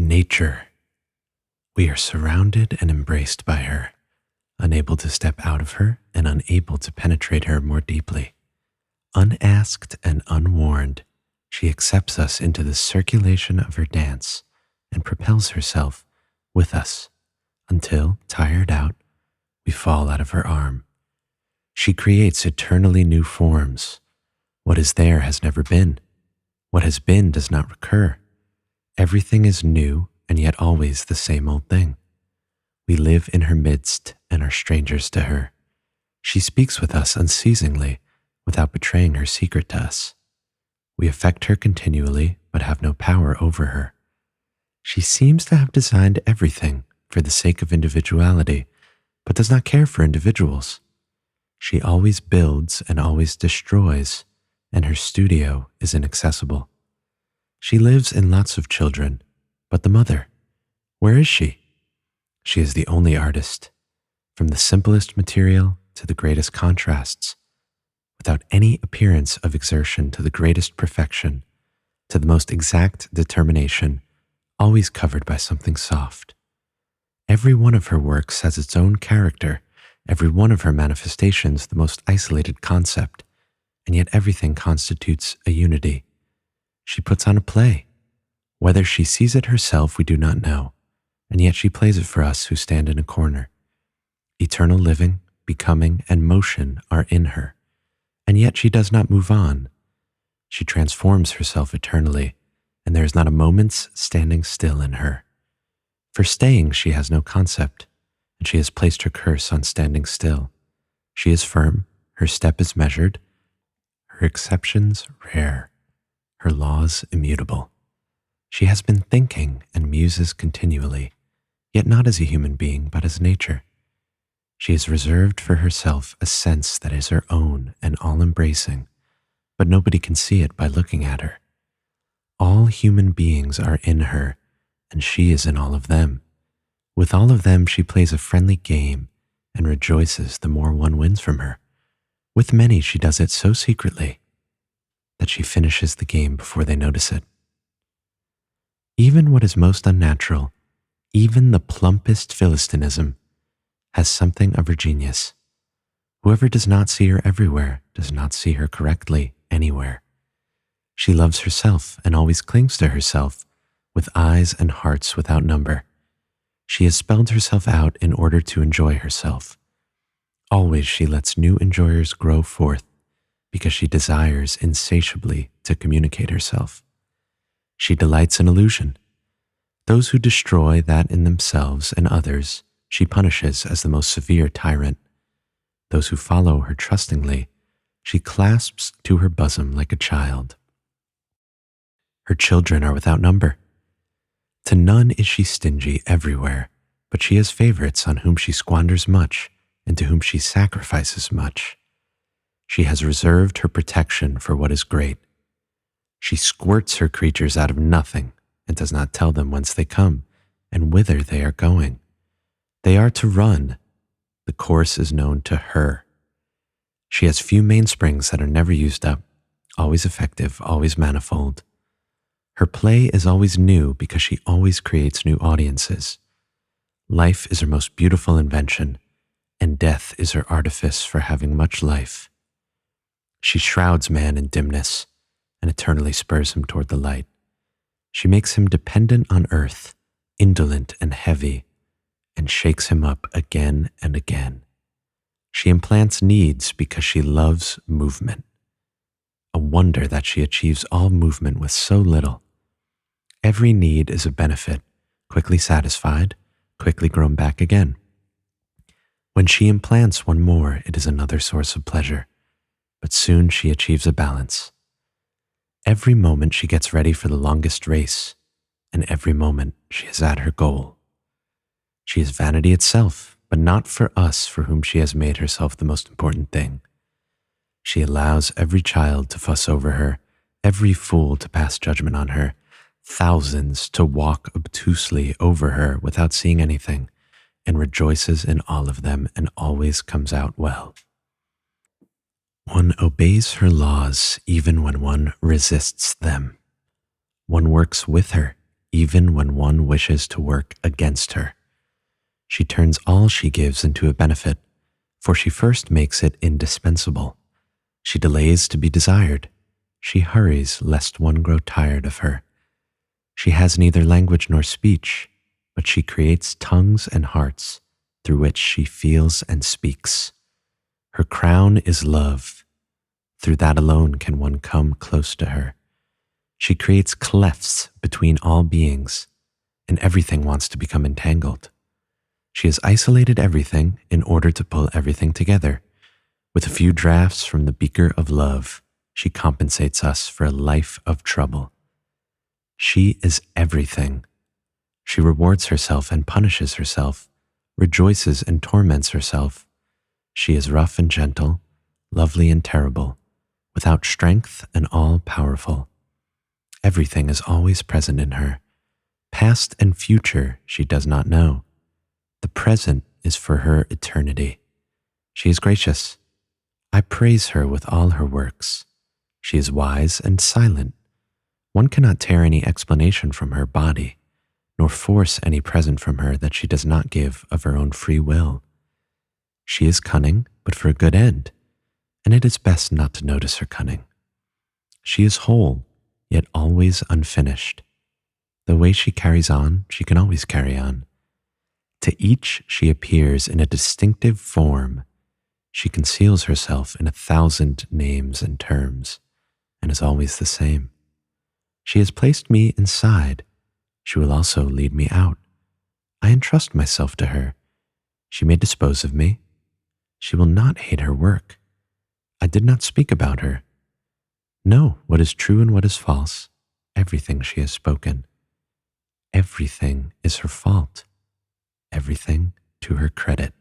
Nature. We are surrounded and embraced by her, unable to step out of her and unable to penetrate her more deeply. Unasked and unwarned, she accepts us into the circulation of her dance and propels herself with us until, tired out, we fall out of her arm. She creates eternally new forms. What is there has never been. What has been does not recur. Everything is new and yet always the same old thing. We live in her midst and are strangers to her. She speaks with us unceasingly without betraying her secret to us. We affect her continually but have no power over her. She seems to have designed everything for the sake of individuality, but does not care for individuals. She always builds and always destroys, and her studio is inaccessible. She lives in lots of children, but the mother, where is she? She is the only artist, from the simplest material to the greatest contrasts, without any appearance of exertion to the greatest perfection, to the most exact determination, always covered by something soft. Every one of her works has its own character, every one of her manifestations the most isolated concept, and yet everything constitutes a unity. She puts on a play. Whether she sees it herself we do not know, and yet she plays it for us who stand in a corner. Eternal living, becoming, and motion are in her, and yet she does not move on. She transforms herself eternally, and there is not a moment's standing still in her. For staying she has no concept, and she has placed her curse on standing still. She is firm, her step is measured, her exceptions rare, her laws immutable. She has been thinking and muses continually, yet not as a human being, but as nature. She has reserved for herself a sense that is her own and all-embracing, but nobody can see it by looking at her. All human beings are in her, and she is in all of them. With all of them she plays a friendly game and rejoices the more one wins from her. With many she does it so secretly that she finishes the game before they notice it. Even what is most unnatural, even the plumpest Philistinism, has something of her genius. Whoever does not see her everywhere does not see her correctly anywhere. She loves herself and always clings to herself with eyes and hearts without number. She has spelled herself out in order to enjoy herself. Always she lets new enjoyers grow forth because she desires insatiably to communicate herself. She delights in illusion. Those who destroy that in themselves and others she punishes as the most severe tyrant. Those who follow her trustingly she clasps to her bosom like a child. Her children are without number. To none is she stingy everywhere, but she has favorites on whom she squanders much and to whom she sacrifices much. She has reserved her protection for what is great. She squirts her creatures out of nothing and does not tell them whence they come and whither they are going. They are to run. The course is known to her. She has few mainsprings that are never used up, always effective, always manifold. Her play is always new because she always creates new audiences. Life is her most beautiful invention, and death is her artifice for having much life. She shrouds man in dimness and eternally spurs him toward the light. She makes him dependent on earth, indolent and heavy, and shakes him up again and again. She implants needs because she loves movement. A wonder that she achieves all movement with so little. Every need is a benefit, quickly satisfied, quickly grown back again. When she implants one more, it is another source of pleasure, but soon she achieves a balance. Every moment she gets ready for the longest race, and every moment she is at her goal. She is vanity itself, but not for us for whom she has made herself the most important thing. She allows every child to fuss over her, every fool to pass judgment on her, thousands to walk obtusely over her without seeing anything, and rejoices in all of them and always comes out well. One obeys her laws even when one resists them. One works with her even when one wishes to work against her. She turns all she gives into a benefit, for she first makes it indispensable. She delays to be desired. She hurries lest one grow tired of her. She has neither language nor speech, but she creates tongues and hearts through which she feels and speaks. Her crown is love. Through that alone can one come close to her. She creates clefts between all beings, and everything wants to become entangled. She has isolated everything in order to pull everything together. With a few draughts from the beaker of love, she compensates us for a life of trouble. She is everything. She rewards herself and punishes herself, rejoices and torments herself. She is rough and gentle, lovely and terrible, without strength and all-powerful. Everything is always present in her. Past and future she does not know. The present is for her eternity. She is gracious. I praise her with all her works. She is wise and silent. One cannot tear any explanation from her body, nor force any present from her that she does not give of her own free will. She is cunning, but for a good end, and it is best not to notice her cunning. She is whole, yet always unfinished. The way she carries on, she can always carry on. To each she appears in a distinctive form. She conceals herself in 1,000 names and terms, and is always the same. She has placed me inside. She will also lead me out. I entrust myself to her. She may dispose of me. She will not hate her work. I did not speak about her. Know what is true and what is false. Everything she has spoken. Everything is her fault. Everything to her credit.